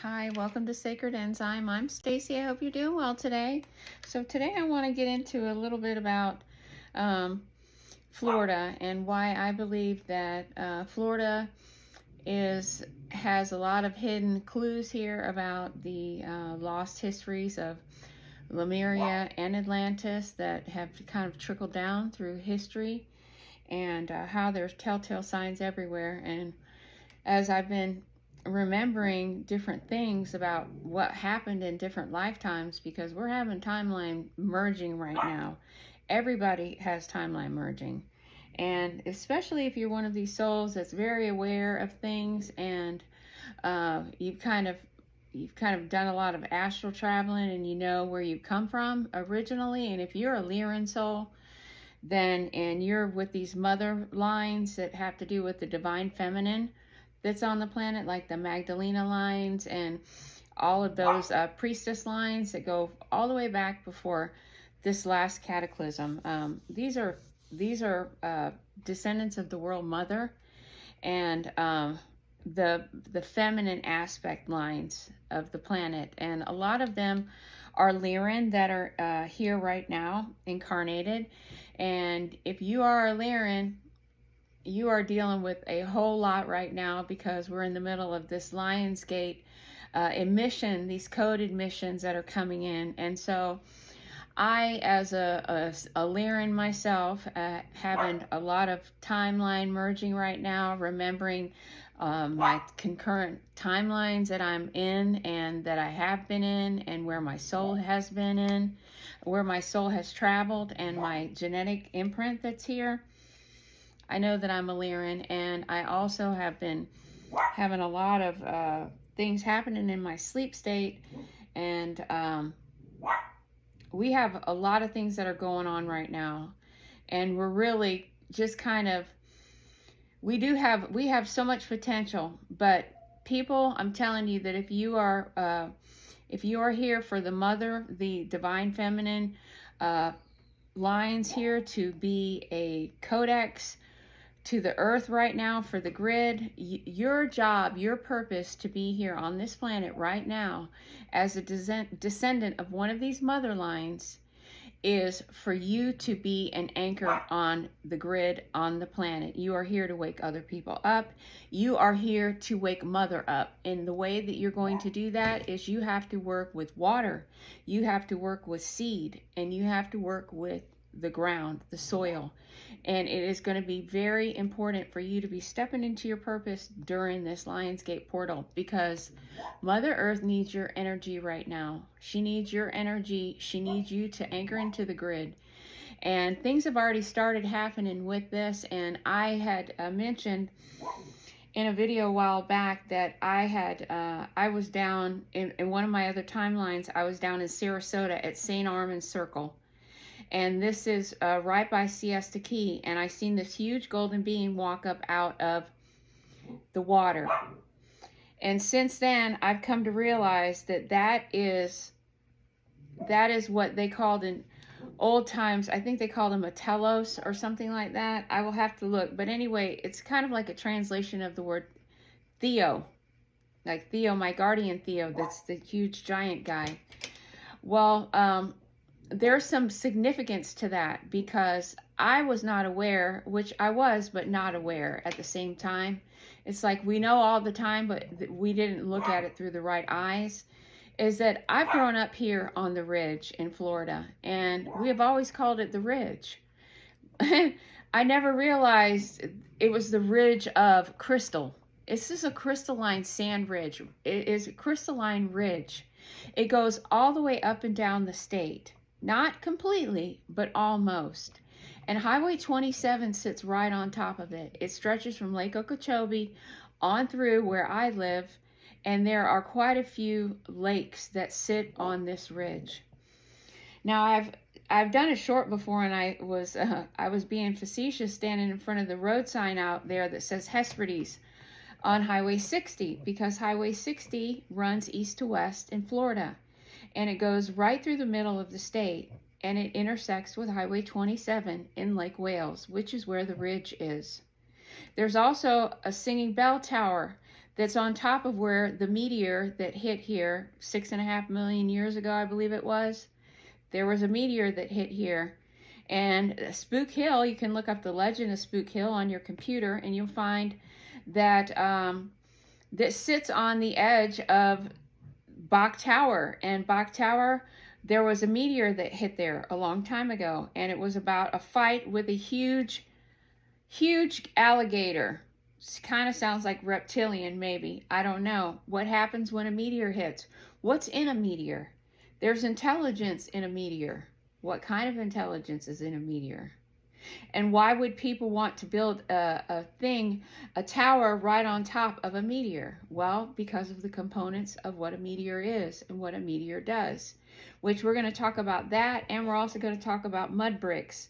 Hi, welcome to Sacred Enzyme. I'm Stacy. I hope you're doing well today. So today I want to get into a little bit about um, Florida and why I believe that Florida has a lot of hidden clues here about the lost histories of Lemuria and Atlantis that have kind of trickled down through history, and how there's telltale signs everywhere. And as I've been remembering different things about what happened in different lifetimes, because we're having timeline merging right now. Everybody has timeline merging. And especially if you're one of these souls that's very aware of things, and you've kind of done a lot of astral traveling, and you know where you come from originally. And if you're a Lyran soul, and you're with these mother lines that have to do with the divine feminine that's on the planet, like the Magdalena lines and all of those priestess lines that go all the way back before this last cataclysm. These are descendants of the World Mother, and the feminine aspect lines of the planet, and a lot of them are Lyran that are here right now, incarnated. And if you are a Lyran, you are dealing with a whole lot right now, because we're in the middle of this Lionsgate emission, these coded missions that are coming in. And so I, as a Lyran myself, having a lot of timeline merging right now, remembering my concurrent timelines that I'm in and that I have been in, and where my soul has been in, where my soul has traveled, and my genetic imprint that's here. I know that I'm a Lyran, and I also have been having a lot of things happening in my sleep state, and we have a lot of things that are going on right now, and we're really just kind of, we have so much potential. But people, I'm telling you that if you are here for the mother, the divine feminine lines here to be a codex to the earth right now for the grid, your job, your purpose to be here on this planet right now as a descendant of one of these mother lines is for you to be an anchor on the grid, on the planet. You are here to wake other people up. You are here to wake mother up. And the way that you're going to do that is you have to work with water. You have to work with seed, and you have to work with the ground, the soil. And it is going to be very important for you to be stepping into your purpose during this Lionsgate portal, because Mother Earth needs your energy right now. She needs your energy. She needs you to anchor into the grid. And things have already started happening with this. And I had mentioned in a video a while back that I was down in one of my other timelines. I was down in Sarasota at St. Armand's Circle. And this is right by Siesta Key. And I seen this huge golden being walk up out of the water. And since then, I've come to realize that is what they called in old times. I think they called him a telos or something like that. I will have to look. But anyway, it's kind of like a translation of the word Theo. Like Theo, my guardian Theo, that's the huge giant guy. Well, there's some significance to that, because I was not aware, which I was, but not aware at the same time. It's like we know all the time, but we didn't look at it through the right eyes. Is that I've grown up here on the Ridge in Florida, and we have always called it the Ridge. I never realized it was the ridge of crystal. It's just a crystalline sand ridge. It is a crystalline ridge. It goes all the way up and down the state. Not completely, but almost. And Highway 27 sits right on top of it. It stretches from Lake Okeechobee on through where I live, and there are quite a few lakes that sit on this ridge. Now, I've done a short before, and I was being facetious standing in front of the road sign out there that says Hesperides on Highway 60, because Highway 60 runs east to west in Florida. And it goes right through the middle of the state, and it intersects with Highway 27 in Lake Wales, which is where the ridge is. There's also a singing bell tower that's on top of where the meteor that hit here 6.5 million years ago, I believe it was. There was a meteor that hit here. And Spook Hill, you can look up the legend of Spook Hill on your computer, and you'll find that that sits on the edge of Bok Tower. And Bok Tower, there was a meteor that hit there a long time ago, and it was about a fight with a huge alligator. Kind of sounds like reptilian, maybe. I don't know. What happens when a meteor hits? What's in a meteor? There's intelligence in a meteor. What kind of intelligence is in a meteor? And why would people want to build a tower right on top of a meteor? Well, because of the components of what a meteor is and what a meteor does, which we're going to talk about that, and we're also going to talk about mud bricks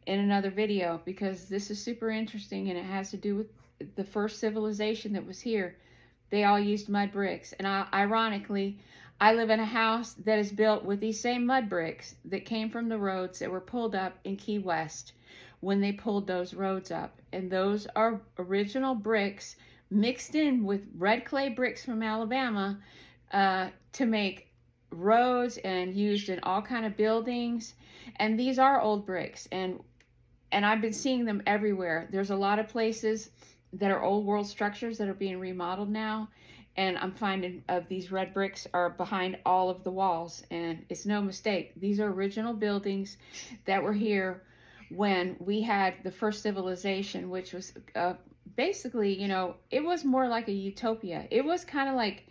in another video, because this is super interesting, and it has to do with the first civilization that was here. They all used mud bricks, and ironically, I live in a house that is built with these same mud bricks that came from the roads that were pulled up in Key West when they pulled those roads up. And those are original bricks mixed in with red clay bricks from Alabama to make roads and used in all kind of buildings. And these are old bricks, and I've been seeing them everywhere. There's a lot of places that are old world structures that are being remodeled now. And I'm finding these red bricks are behind all of the walls, and it's no mistake. These are original buildings that were here when we had the first civilization, which was basically, you know, it was more like a utopia. It was kind of like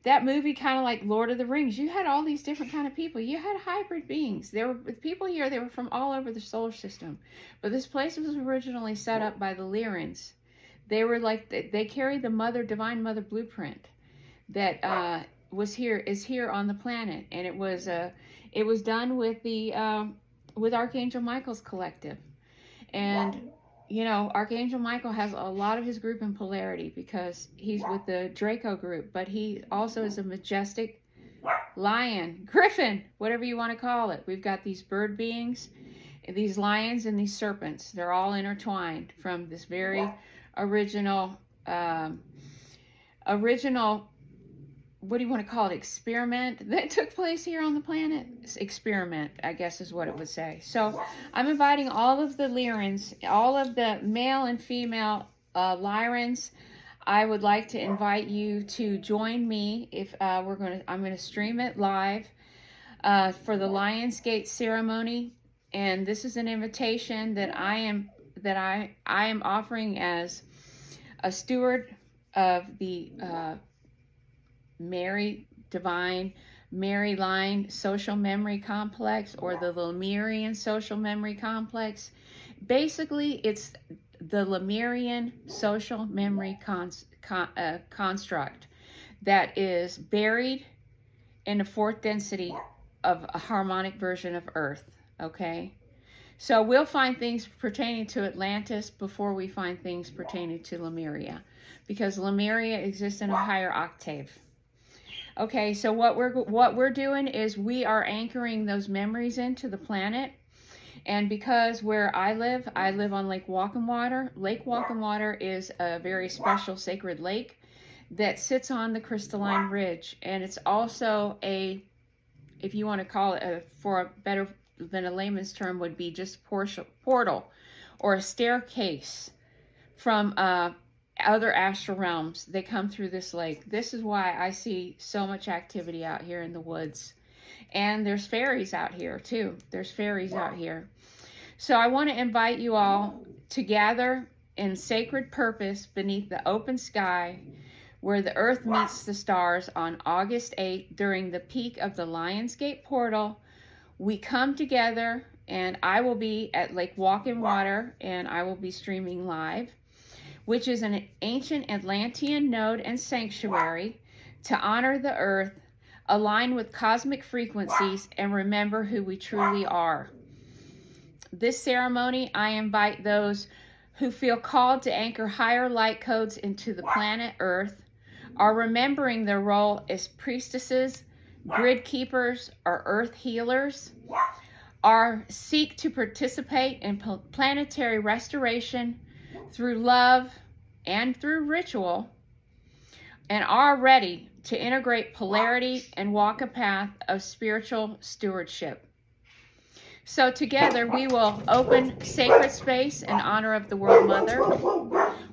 that movie, kind of like Lord of the Rings. You had all these different kind of people. You had hybrid beings. There were people here. They were from all over the solar system. But this place was originally set up by the Lyrians. They were like, they carried the divine mother blueprint that is here on the planet, and it was done with with Archangel Michael's collective. And you know, Archangel Michael has a lot of his group in polarity because he's with the Draco group, but he also is a majestic lion, griffin, whatever you want to call it. We've got these bird beings, these lions, and these serpents. They're all intertwined from this very original, what do you want to call it, experiment that took place here on the planet? Experiment, I guess is what it would say. So I'm inviting all of the Lyrans, all of the male and female Lyrans. I would like to invite you to join me if I'm going to stream it live for the Lionsgate ceremony. And this is an invitation that I am offering as a steward of the Divine Mary Line Social Memory Complex, or the Lemurian Social Memory Complex. Basically, it's the Lemurian social memory construct that is buried in the fourth density of a harmonic version of Earth, okay? So we'll find things pertaining to Atlantis before we find things pertaining to Lemuria, because Lemuria exists in a higher octave. Okay, so what we're doing is we are anchoring those memories into the planet. And because where I live on Lake Walking Water. Lake Walking Water is a very special sacred lake that sits on the crystalline ridge. And it's also if you want to call it for a better than a layman's term, would be just portal or a staircase from other astral realms. They come through this lake. This is why I see so much activity out here in the woods. And there's fairies out here too. There's fairies out here. So I want to invite you all to gather in sacred purpose beneath the open sky where the earth meets the stars on August 8th during the peak of the Lionsgate portal. We come together, and I will be at Lake Walking Water, and I will be streaming live, which is an ancient Atlantean node and sanctuary to honor the earth, align with cosmic frequencies, and remember who we truly are. This ceremony, I invite those who feel called to anchor higher light codes into the planet Earth, are remembering their role as priestesses, grid keepers, or earth healers, are seek to participate in planetary restoration through love and through ritual, and are ready to integrate polarity and walk a path of spiritual stewardship. So together we will open sacred space in honor of the World Mother.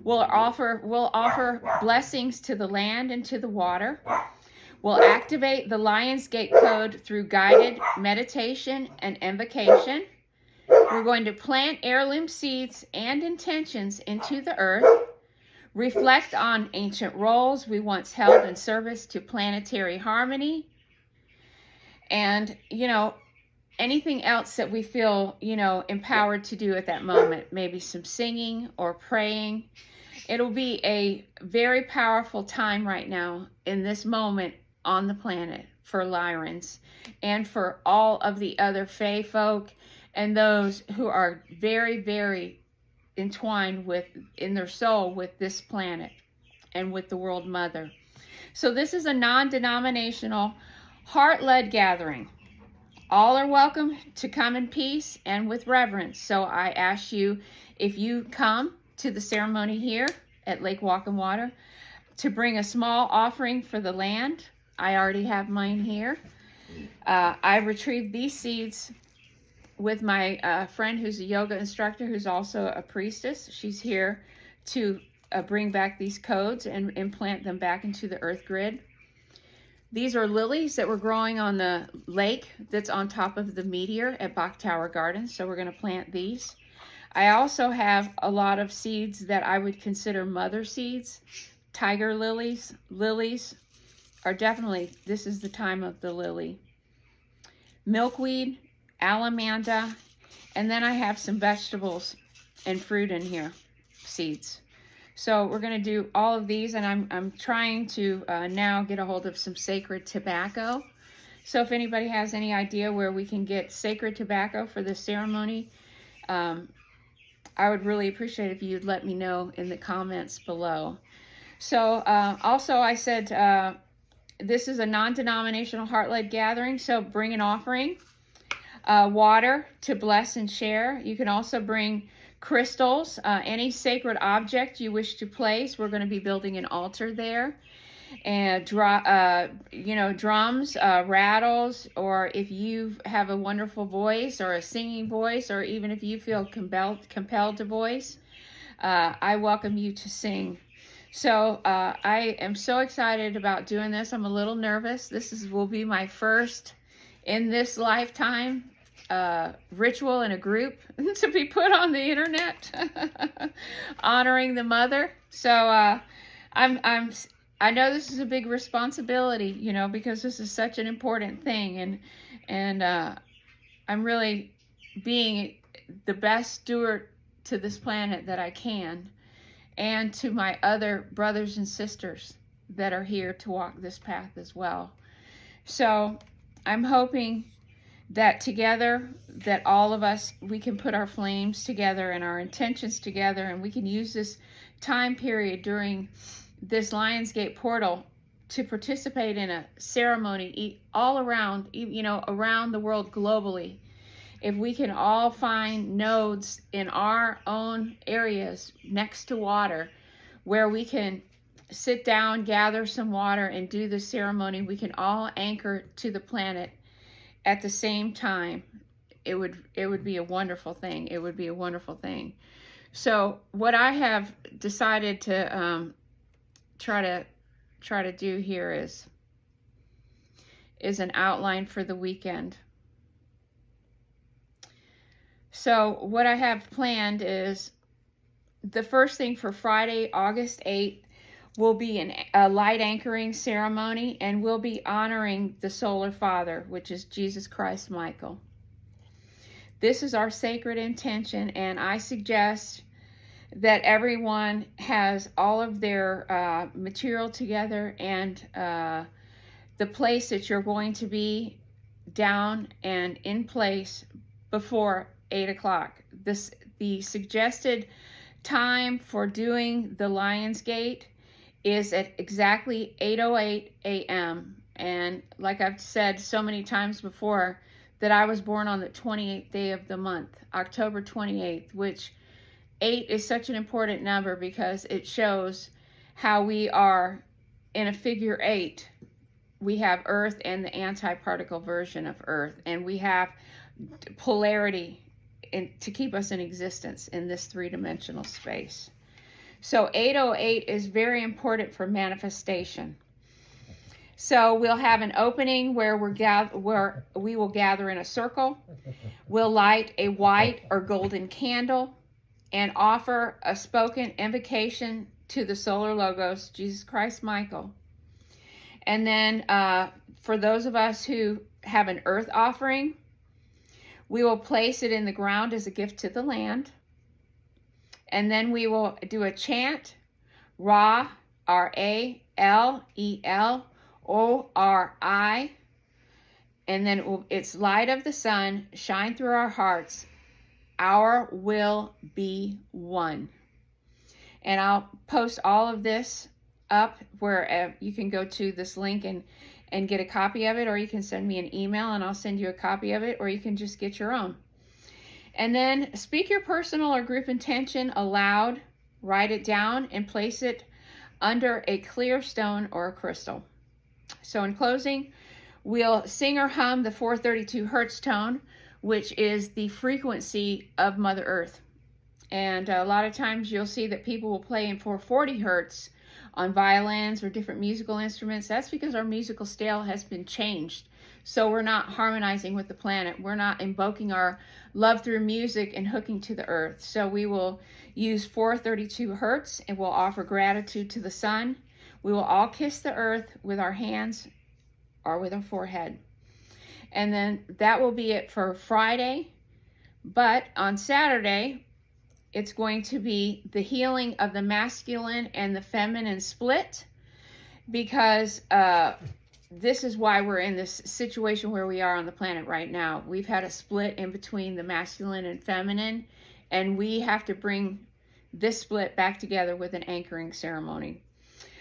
We'll offer blessings to the land and to the water. We'll activate the Lionsgate code through guided meditation and invocation. We're going to plant heirloom seeds and intentions into the earth, reflect on ancient roles we once held in service to planetary harmony, and, anything else that we feel, empowered to do at that moment. Maybe some singing or praying. It'll be a very powerful time right now in this moment on the planet for Lyrans and for all of the other Fae folk and those who are very, very entwined in their soul with this planet and with the World Mother. So this is a non-denominational, heart-led gathering. All are welcome to come in peace and with reverence. So I ask you, if you come to the ceremony here at Lake Walk and Water, to bring a small offering for the land. I already have mine here. I retrieved these seeds with my friend who's a yoga instructor, who's also a priestess. She's here to bring back these codes and implant them back into the earth grid. These are lilies that were growing on the lake that's on top of the meteor at Bach Tower Gardens. So we're going to plant these. I also have a lot of seeds that I would consider mother seeds. Tiger lilies. Lilies are definitely, this is the time of the lily. Milkweed, alamanda, and then I have some vegetables and fruit in here, seeds. So we're going to do all of these, and I'm trying to now get a hold of some sacred tobacco. So if anybody has any idea where we can get sacred tobacco for this ceremony, I would really appreciate if you'd let me know in the comments below. So also I said this is a non-denominational heart-led gathering, so bring an offering, water to bless and share. You can also bring crystals, any sacred object you wish to place. We're going to be building an altar there. And drums, rattles, or if you have a wonderful voice or a singing voice, or even if you feel compelled to voice, I welcome you to sing. So I am so excited about doing this. I'm a little nervous. Will be my first in this lifetime ritual in a group to be put on the internet, honoring the mother. So I know this is a big responsibility, because this is such an important thing, and I'm really being the best steward to this planet that I can, and to my other brothers and sisters that are here to walk this path as well. So I'm hoping that together, that all of us, we can put our flames together and our intentions together, and we can use this time period during this Lionsgate portal to participate in a ceremony all around, around the world globally. If we can all find nodes in our own areas next to water where we can sit down, gather some water, and do the ceremony, we can all anchor to the planet at the same time. It would be a wonderful thing. It would be a wonderful thing. So what I have decided to try to do here is an outline for the weekend. So what I have planned is the first thing for Friday, August 8th, will be a light anchoring ceremony, and we'll be honoring the Solar Father, which is Jesus Christ Michael. This is our sacred intention, and I suggest that everyone has all of their material together and the place that you're going to be down and in place before 8 o'clock. The suggested time for doing the Lionsgate is at exactly 8:08 a.m. And like I've said so many times before, that I was born on the 28th day of the month, October 28th, which 8 is such an important number because it shows how we are in a figure 8, we have Earth and the antiparticle version of Earth, and we have polarity to keep us in existence in this three-dimensional space. So 808 is very important for manifestation. So we'll have an opening where we will gather in a circle. We'll light a white or golden candle and offer a spoken invocation to the solar logos, Jesus Christ, Michael. And then for those of us who have an earth offering, we will place it in the ground as a gift to the land. And then we will do a chant, Ra, R-A-L-E-L-O-R-I. And then it's light of the sun, shine through our hearts. Our will be one. And I'll post all of this up where you can go to this link and get a copy of it, or you can send me an email and I'll send you a copy of it, or you can just get your own. And then speak your personal or group intention aloud, write it down, and place it under a clear stone or a crystal. So in closing, we'll sing or hum the 432 hertz tone, which is the frequency of Mother Earth. And a lot of times you'll see that people will play in 440 hertz on violins or different musical instruments. That's because our musical scale has been changed. So we're not harmonizing with the planet. We're not invoking our love through music and hooking to the earth. So we will use 432 hertz and we'll offer gratitude to the sun. We will all kiss the earth with our hands or with our forehead. And then that will be it for Friday. But on Saturday, it's going to be the healing of the masculine and the feminine split, because this is why we're in this situation where we are on the planet right now. We've had a split in between the masculine and feminine, and we have to bring this split back together with an anchoring ceremony.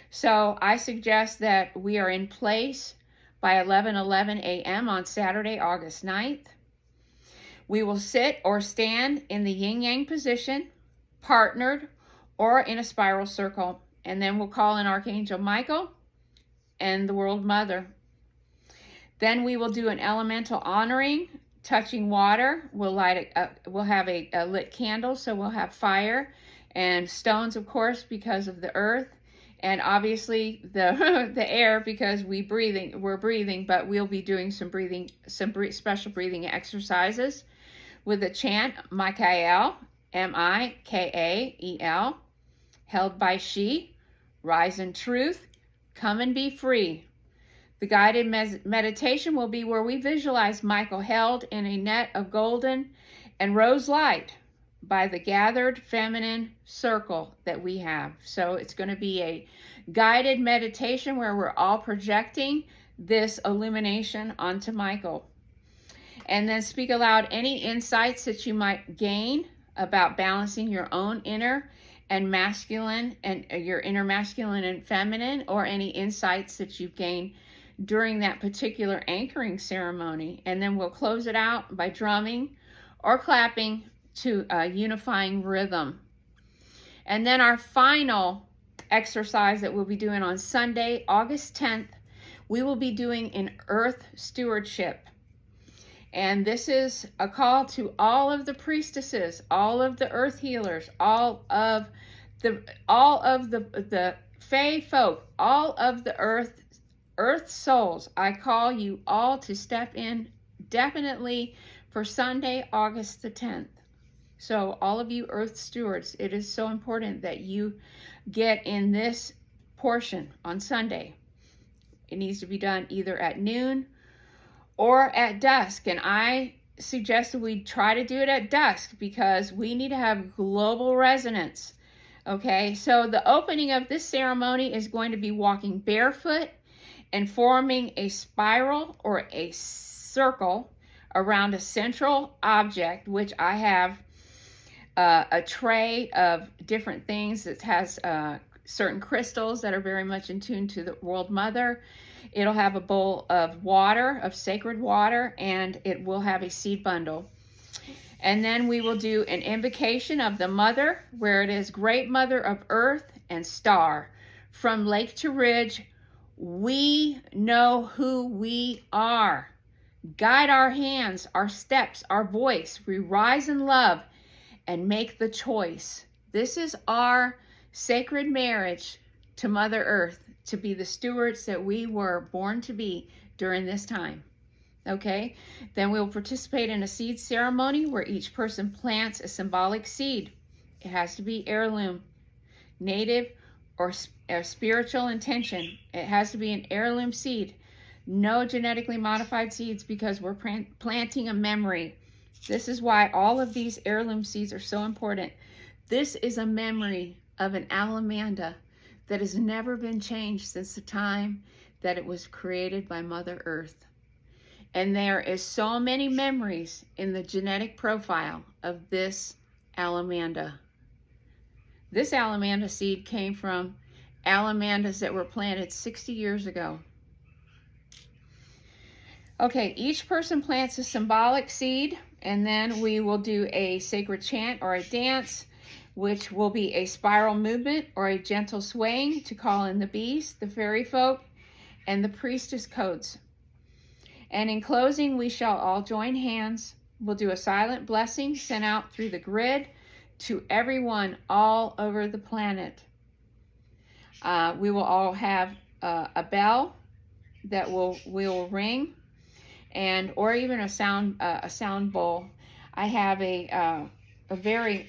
So I suggest that we are in place by 11:11 a.m. on Saturday, August 9th. We will sit or stand in the yin-yang position, partnered, or in a spiral circle. And then we'll call in Archangel Michael and the World Mother. Then we will do an elemental honoring, touching water. We'll have a lit candle, so we'll have fire and stones, of course, because of the earth. And obviously the air, because we're breathing, but we'll be doing some special breathing exercises with a chant, Michael, M-I-K-A-E-L, held by she, rise in truth, come and be free. The guided meditation will be where we visualize Michael held in a net of golden and rose light by the gathered feminine circle that we have. So it's going to be a guided meditation where we're all projecting this illumination onto Michael. And then speak aloud any insights that you might gain about balancing your own inner and masculine, and your inner masculine and feminine, or any insights that you've gained during that particular anchoring ceremony. And then we'll close it out by drumming or clapping to a unifying rhythm. And then our final exercise that we'll be doing on Sunday, August 10th, we will be doing an earth stewardship. And this is a call to all of the priestesses, all of the earth healers, all of the fae folk, all of the earth souls. I call you all to step in definitely for Sunday, August the 10th. So all of you earth stewards, it is so important that you get in this portion on Sunday. It needs to be done either at noon or at dusk. And I suggest that we try to do it at dusk because we need to have global resonance. Okay, so the opening of this ceremony is going to be walking barefoot and forming a spiral or a circle around a central object, which I have a tray of different things that has certain crystals that are very much in tune to the World Mother. It'll have a bowl of water, of sacred water, and it will have a seed bundle. And then we will do an invocation of the Mother, where it is Great Mother of Earth and Star, from lake to ridge, We know who we are. Guide our hands, our steps, our voice. We rise in love and make the choice. This is our sacred marriage to Mother Earth, to be the stewards that we were born to be during this time. Okay? Then we'll participate in a seed ceremony where each person plants a symbolic seed. It has to be heirloom, native, or spiritual intention. It has to be an heirloom seed. No genetically modified seeds, because we're planting a memory. This is why all of these heirloom seeds are so important. This is a memory of an Alamanda that has never been changed since the time that it was created by Mother Earth. And there is so many memories in the genetic profile of this Alamanda. This Alamanda seed came from Alamandas that were planted 60 years ago. Okay, each person plants a symbolic seed, and then we will do a sacred chant or a dance, which will be a spiral movement or a gentle swaying to call in the beast, the fairy folk, and the priestess codes. And in closing, we shall all join hands. We'll do a silent blessing sent out through the grid to everyone all over the planet. We will all have a bell that will ring, and or even a sound bowl. I have a very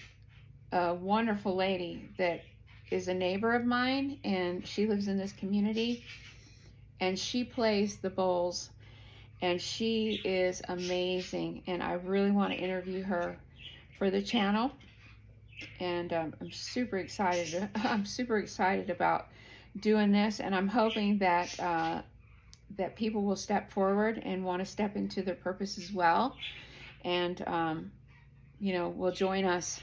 wonderful lady that is a neighbor of mine, and she lives in this community, and she plays the bowls, and she is amazing, and I really want to interview her for the channel. And I'm super excited. I'm super excited about doing this, and I'm hoping that that people will step forward and want to step into their purpose as well, and you know, will join us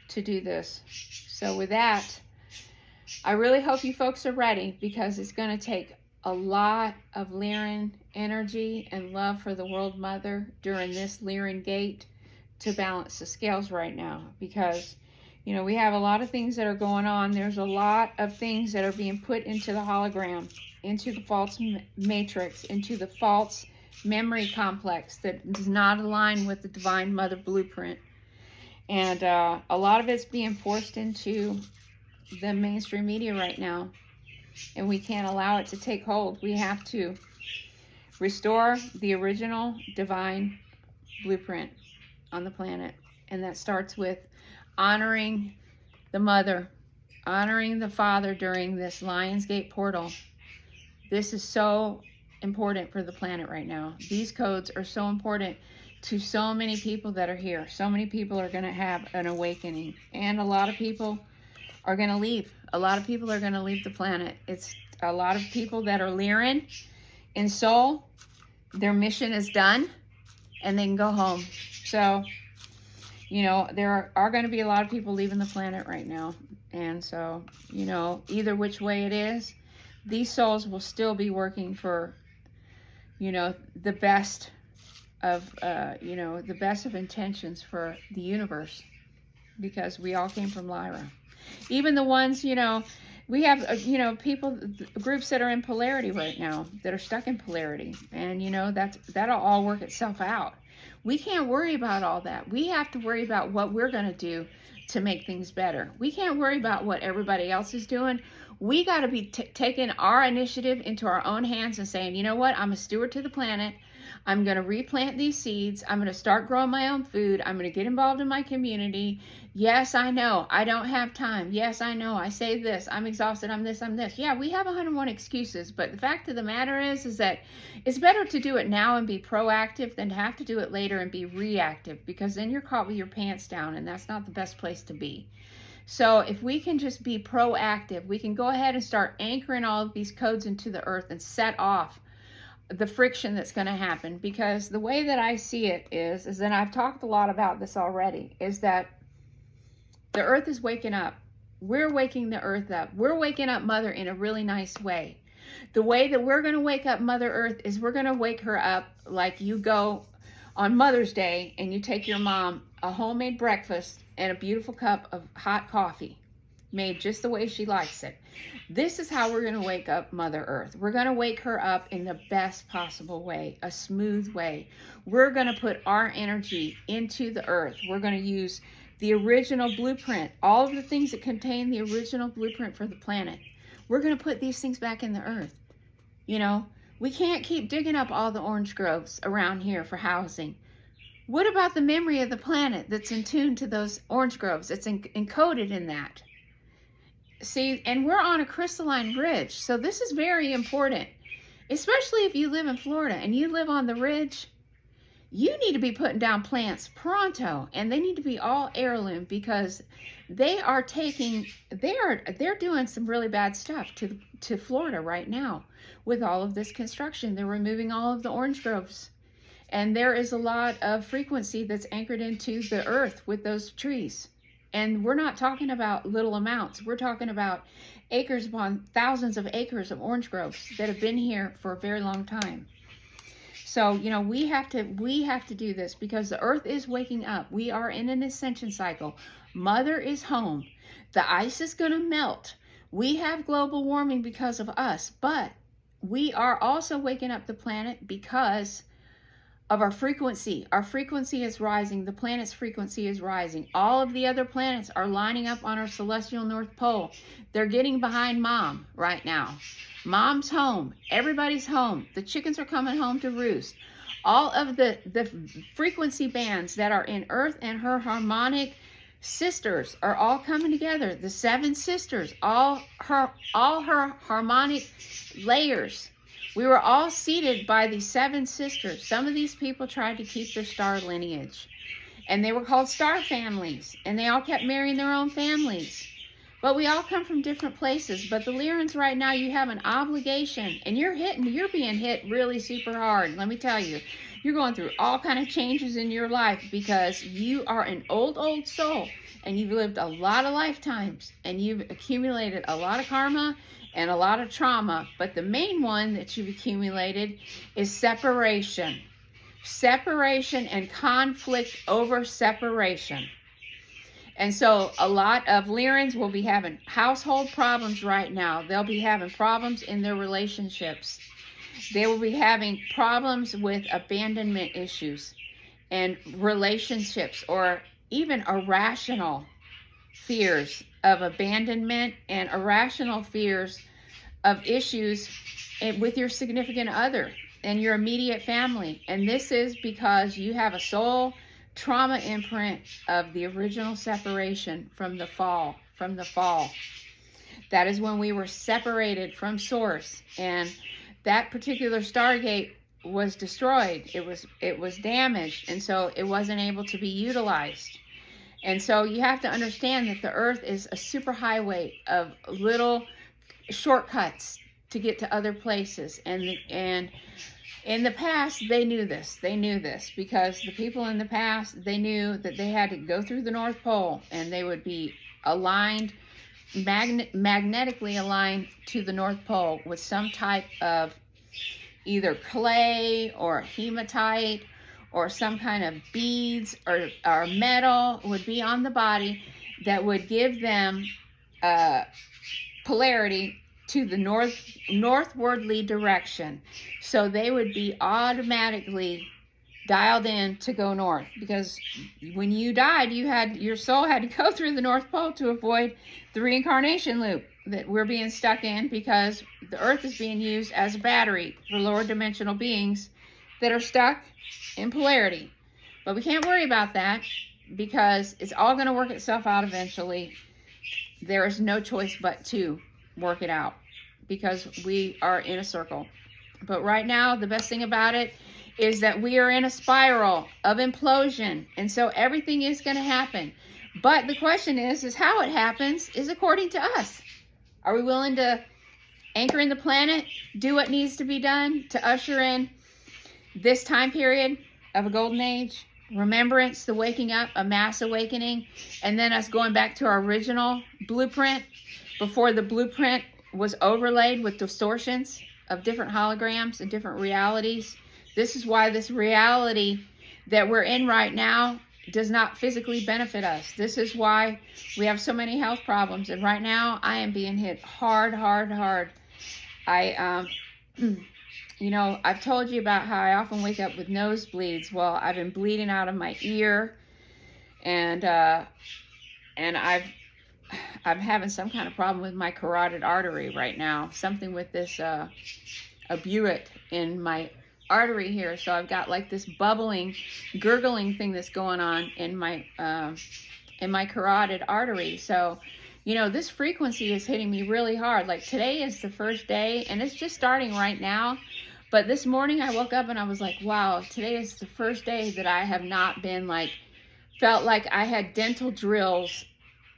to do this. So with that, I really hope you folks are ready, because it's going to take a lot of Lyran energy and love for the World Mother during this Lyran gate to balance the scales right now, because you know, we have a lot of things that are going on. There's a lot of things that are being put into the hologram, into the false matrix, into the false memory complex that does not align with the Divine Mother blueprint. And a lot of it's being forced into the mainstream media right now. And we can't allow it to take hold. We have to restore the original divine blueprint on the planet. And that starts with honoring the mother, honoring the father during this Lionsgate portal. This is so important for the planet right now. These codes are so important to so many people that are here. So many people are going to have an awakening, and a lot of people are going to leave. A lot of people are going to leave the planet. It's a lot of people that are Lyran in soul. Their mission is done, and they can go home. So, you know, there are going to be a lot of people leaving the planet right now. And so, you know, either which way it is, these souls will still be working for, you know, the best of, you know, the best of intentions for the universe, because we all came from Lyra. Even the ones, you know, we have, you know, people, groups that are in polarity right now, that are stuck in polarity. And, you know, that'll all work itself out. We can't worry about all that. We have to worry about what we're going to do to make things better. We can't worry about what everybody else is doing. We got to be taking our initiative into our own hands and saying, you know what, I'm a steward to the planet. I'm going to replant these seeds. I'm going to start growing my own food. I'm going to get involved in my community. Yes, I know I don't have time. Yes, I know I say this. I'm exhausted. I'm this. I'm this. Yeah, we have 101 excuses. But the fact of the matter is that it's better to do it now and be proactive than to have to do it later and be reactive, because then you're caught with your pants down, and that's not the best place to be. So if we can just be proactive, we can go ahead and start anchoring all of these codes into the earth and set off the friction that's going to happen. Because the way that I see it is that I've talked a lot about this already, is that the earth is waking up. We're waking the earth up. We're waking up Mother in a really nice way. The way that we're going to wake up Mother Earth is we're going to wake her up like you go on Mother's Day and you take your mom a homemade breakfast and a beautiful cup of hot coffee. made just the way she likes it. This is how we're going to wake up Mother Earth. We're going to wake her up in the best possible way, a smooth way. We're going to put our energy into the earth. We're going to use the original blueprint, all of the things that contain the original blueprint for the planet. We're going to put these things back in the earth. You know, we can't keep digging up all the orange groves around here for housing. What about the memory of the planet that's in tune to those orange groves? It's encoded in that. See, and we're on a crystalline ridge, so this is very important. Especially if you live in Florida and you live on the ridge, you need to be putting down plants pronto, and they need to be all heirloom, because they're doing some really bad stuff to Florida right now with all of this construction. They're removing all of the orange groves, and there is a lot of frequency that's anchored into the earth with those trees. And we're not talking about little amounts. We're talking about acres upon thousands of acres of orange groves that have been here for a very long time. So, you know, we have to do this, because the earth is waking up. We are in an ascension cycle. Mother is home. The ice is going to melt. We have global warming because of us, but we are also waking up the planet because of our frequency. Our frequency is rising. The planet's frequency is rising. All of the other planets are lining up on our celestial North Pole. They're getting behind Mom right now. Mom's home. Everybody's home. The chickens are coming home to roost. All of the frequency bands that are in Earth and her harmonic sisters are all coming together. The 7 sisters, all her harmonic layers. We were all seated by these 7 sisters. Some of these people tried to keep their star lineage, and they were called star families, and they all kept marrying their own families. But we all come from different places. But the Lyrans right now, you have an obligation, and you're being hit really super hard. Let me tell you, you're going through all kind of changes in your life, because you are an old soul, and you've lived a lot of lifetimes, and you've accumulated a lot of karma and a lot of trauma. But the main one that you've accumulated is separation. Separation and conflict over separation. And so a lot of Lyrans will be having household problems right now. They'll be having problems in their relationships. They will be having problems with abandonment issues and relationships, or even irrational fears of abandonment and irrational fears of issues with your significant other and your immediate family. And this is because you have a soul trauma imprint of the original separation from the fall. That is when we were separated from Source, and that particular Stargate was destroyed. It was damaged, and so it wasn't able to be utilized. And so you have to understand that the earth is a superhighway of little shortcuts to get to other places. And in the past, they knew this. They knew this because the people in the past, they knew that they had to go through the North Pole, and they would be aligned, magnetically aligned to the North Pole with some type of either clay or hematite or some kind of beads or metal would be on the body that would give them polarity to the northwardly direction. So they would be automatically dialed in to go north, because when you died, your soul had to go through the North Pole to avoid the reincarnation loop that we're being stuck in, because the earth is being used as a battery for lower dimensional beings that are stuck in polarity. But we can't worry about that, because it's all going to work itself out eventually. There is no choice but to work it out, because we are in a circle. But right now, the best thing about it is that we are in a spiral of implosion, and so everything is going to happen. But the question is how it happens is according to us. Are we willing to anchor in the planet, do what needs to be done to usher in this time period of a golden age, remembrance, the waking up, a mass awakening, and then us going back to our original blueprint before the blueprint was overlaid with distortions of different holograms and different realities? This is why this reality that we're in right now does not physically benefit us. This is why we have so many health problems. And right now, I am being hit hard, hard, hard. You know, I've told you about how I often wake up with nosebleeds. Well, I've been bleeding out of my ear, and I'm having some kind of problem with my carotid artery right now. Something with this a buet in my artery here. So I've got like this bubbling, gurgling thing that's going on in my carotid artery. So, you know, this frequency is hitting me really hard. Like today is the first day, and it's just starting right now. But this morning I woke up and I was like, wow, today is the first day that I have not been like, felt like I had dental drills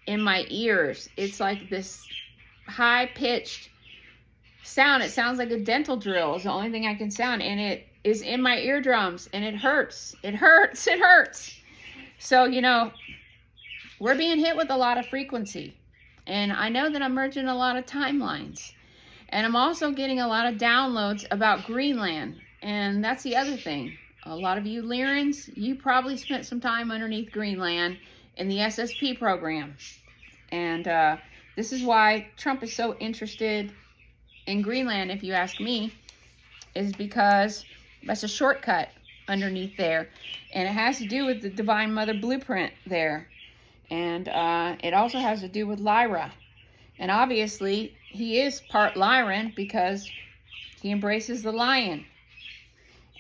in my ears. It's like this high-pitched sound. It sounds like a dental drill is the only thing I can sound, and it is in my eardrums, and it hurts. It hurts. It hurts. So, you know, we're being hit with a lot of frequency, and I know that I'm merging a lot of timelines, and I'm also getting a lot of downloads about Greenland, and that's the other thing. A lot of you Lyrans, you probably spent some time underneath Greenland in the SSP program, and this is why Trump is so interested in Greenland, if you ask me, is because that's a shortcut underneath there, and it has to do with the Divine Mother blueprint there, and it also has to do with Lyra, and obviously he is part Lyran because he embraces the lion,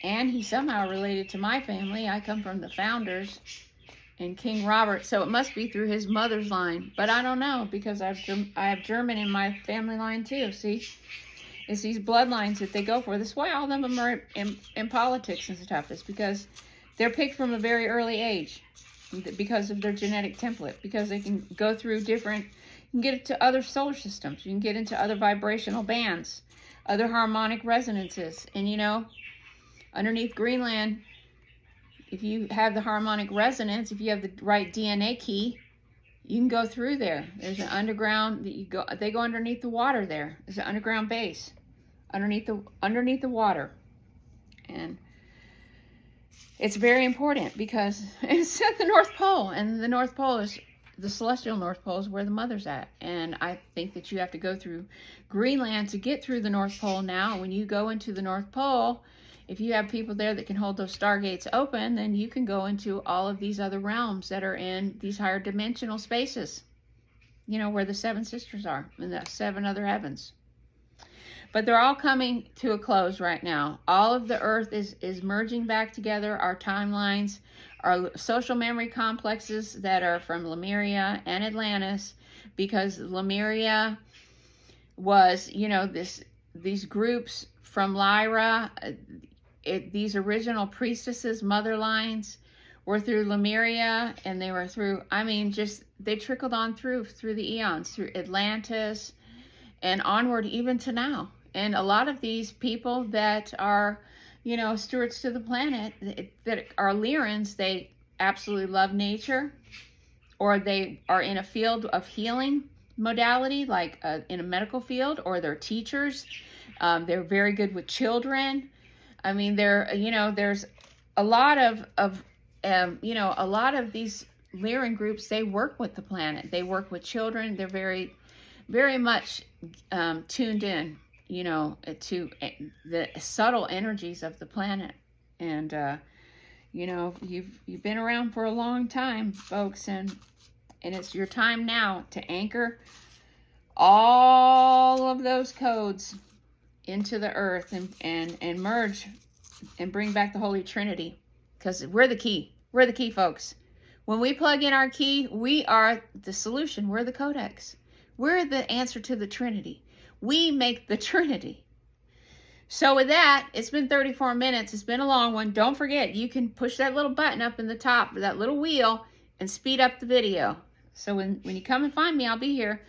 and he's somehow related to my family. I come from the founders and King Robert, so it must be through his mother's line, but I don't know, because I have German in my family line too. See, it's these bloodlines that they go for. That's why all of them are in politics and stuff. It's because they're picked from a very early age because of their genetic template, because they can go through different, you can get into other solar systems, you can get into other vibrational bands, other harmonic resonances, and you know, underneath Greenland, if you have the harmonic resonance, if you have the right DNA key, you can go through there. There's an underground that you go. They go underneath the water. There. There's an underground base underneath the water, and it's very important because it's at the North Pole, and the North Pole is the celestial North Pole is where the mother's at. And I think that you have to go through Greenland to get through the North Pole. Now, when you go into the North Pole, if you have people there that can hold those stargates open, then you can go into all of these other realms that are in these higher dimensional spaces, you know, where the seven sisters are and the seven other heavens. But they're all coming to a close right now. All of the earth is merging back together. Our timelines, our social memory complexes that are from Lemuria and Atlantis, because Lemuria was, you know, these groups from Lyra, these original priestesses, mother lines, were through Lemuria, and they were through, I mean, just, they trickled on through the eons, through Atlantis, and onward even to now. And a lot of these people that are, you know, stewards to the planet, that are Lyrans, they absolutely love nature, or they are in a field of healing modality, like in a medical field, or they're teachers. They're very good with children. I mean, you know, there's a lot of you know, a lot of these Lyran groups, they work with the planet. They work with children. They're very, very much tuned in, you know, to the subtle energies of the planet. And, you know, you've been around for a long time, folks, and it's your time now to anchor all of those codes into the earth and merge and bring back the Holy Trinity, because we're the key. We're the key, folks. When we plug in our key, we are the solution. We're the codex. We're the answer to the Trinity. We make the Trinity. So with that, it's been 34 minutes. It's been a long one. Don't forget, you can push that little button up in the top, that little wheel, and speed up the video. So when you come and find me, I'll be here,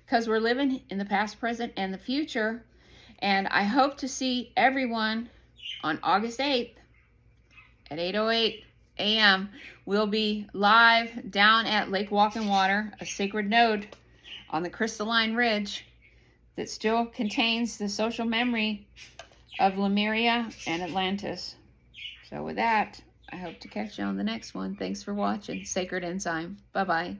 because we're living in the past, present, and the future. And I hope to see everyone on August 8th at 8:08 a.m. We'll be live down at Lake Walking Water, a sacred node on the crystalline ridge that still contains the social memory of Lemuria and Atlantis. So with that, I hope to catch you on the next one. Thanks for watching. Sacred Enzyme. Bye-bye.